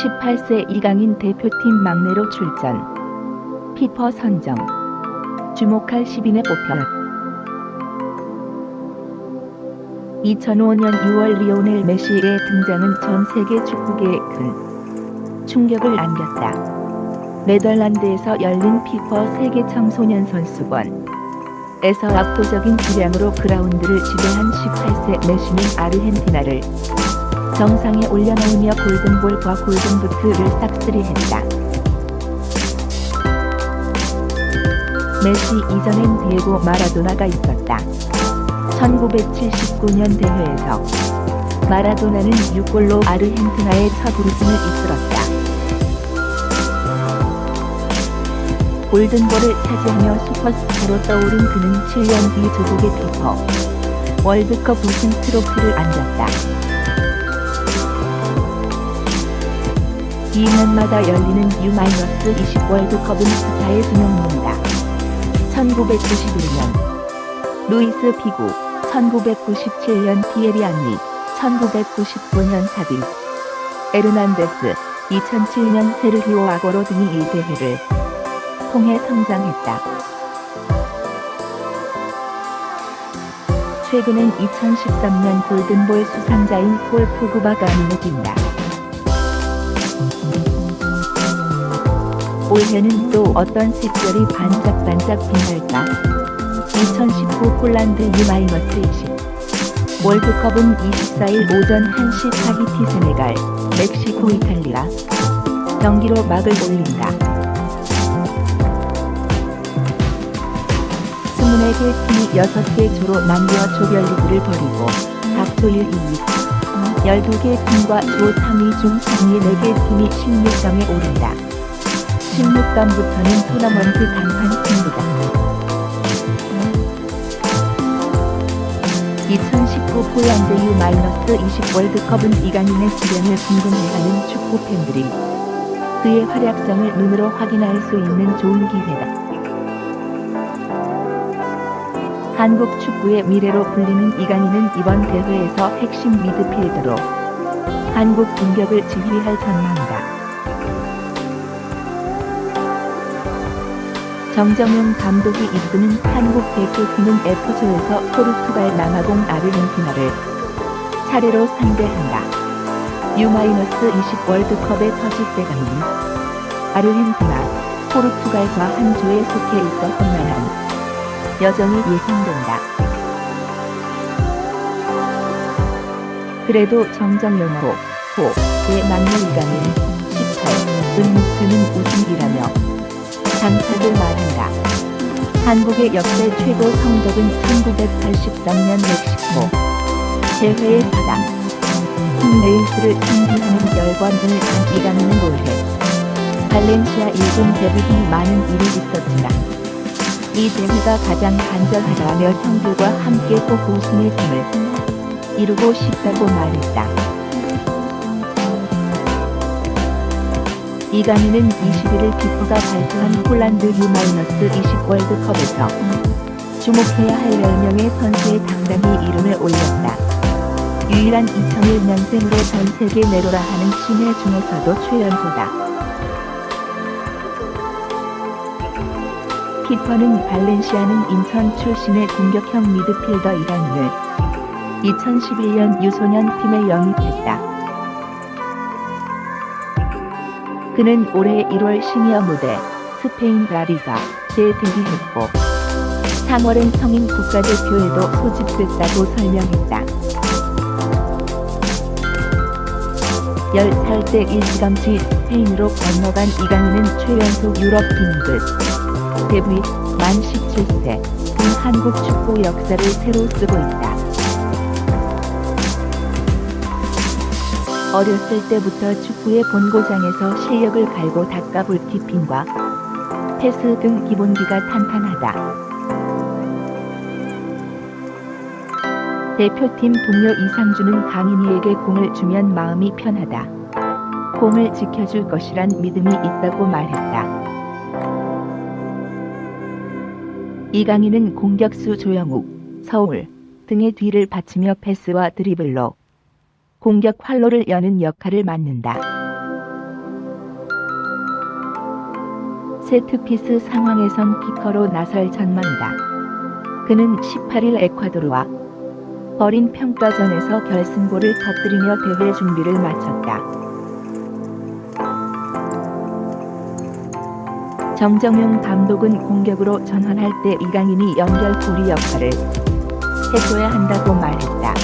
(18세) 이강인 대표팀 막내로 출전. 피파 선정. 주목할 10인에 뽑혀. 2005년 6월 리오넬 메시의 등장은 전 세계 축구계에 큰 충격을 안겼다. 네덜란드에서 열린 피파 세계 청소년 선수권에서 압도적인 기량으로 그라운드를 지배한 18세 메시는 아르헨티나를 정상에 올려놓으며 골든볼과 골든부트를 싹쓸이했다. 메시 이전엔 디에고 마라도나가 있었다. 1979년 대회에서 마라도나는 6골로 아르헨티나의 첫 우승을 이끌었다. 골든볼을 차지하며 슈퍼스타로 떠오른 그는 7년 뒤 조국의 피파 월드컵 우승 트로피를 안겼다. 2년마다 열리는 U-20 월드컵은 스타의 두명 모은다. 1991년 루이스 피구, 1997년 피에리 앙리, 1999년 사비 에르난데스, 2007년 세르히오 아고로 등이 이 대회를 통해 성장했다. 최근엔 2013년 골든볼 수상자인 폴 포그바가 눈에 띈다. 올해는 또 어떤 색깔이 반짝반짝 빛날까? 2019 폴란드 U-20 월드컵은 24일 오전 1시 타히티 세네갈, 멕시코 이탈리아 경기로 막을 올린다. 24개 팀이 6개 조로 나뉘어 조별리그를 벌이고 각 조 1, 2위 12개 팀과 조 3위 중 상위 4개 팀이 16강에 오른다. 16강부터는 토너먼트 단판 승부다. 2019 폴란드 U-20 월드컵은 이강인의 수련을 궁금해하는 축구 팬들이 그의 활약성을 눈으로 확인할 수 있는 좋은 기회다. 한국 축구의 미래로 불리는 이강인은 이번 대회에서 핵심 미드필더로 한국 공격을 지휘할 전망이다. 정정용 감독이 이끄는 한국 대표팀은 F조에서 포르투갈 남아공 아르헨티나를 차례로 상대한다. U-20 월드컵의 터줏대감은 아르헨티나, 포르투갈과 한 조에 속해 있어 험난한 여정이 예상된다. 그래도 정정용호의 막내 이강인 18은 목표는 우승이라며 장차도 말한다. 한국의 역대 최고 성적은 1983년 멕시코 대회의 사당 팀레이스를 승리하는 10번을 단 이강인은 올해 발렌시아 일본 데뷔 등 많은 일이 있었지만 이 대회가 가장 간절하다며 형들과 함께 꼭 우승의 꿈을 이루고 싶다고 말했다. 이강인은 21일 피파가 발표한 폴란드 U-20 월드컵에서 주목해야 할 10명의 선수의 당당히 이름을 올렸다. 유일한 2001년생으로 전 세계 내로라 하는 신예 중에서도 최연소다. 키퍼는 발렌시아는 인천 출신의 공격형 미드필더 이강인을 2011년 유소년 팀에 영입했다. 그는 올해 1월 시니어 무대 스페인 라리가에 데뷔했고 3월엔 성인 국가대표에도 소집됐다고 설명했다. 10살 때 일찌감치 스페인으로 건너간 이강인은 최연소 유럽 빙긋 데뷔 만 17세 등 한국 축구 역사를 새로 쓰고 있다. 어렸을 때부터 축구의 본고장에서 실력을 갈고 닦아 볼키핑과 패스 등 기본기가 탄탄하다. 대표팀 동료 이상준은 강인이에게 공을 주면 마음이 편하다. 공을 지켜줄 것이란 믿음이 있다고 말했다. 이강인은 공격수 조영욱, 서울 등의 뒤를 받치며 패스와 드리블로 공격 활로를 여는 역할을 맡는다. 세트피스 상황에선 키커로 나설 전망이다. 그는 18일 에콰도르와 벌인 평가전에서 결승골을 터뜨리며 대회 준비를 마쳤다. 정정용 감독은 공격으로 전환할 때 이강인이 연결고리 역할을 해줘야 한다고 말했다.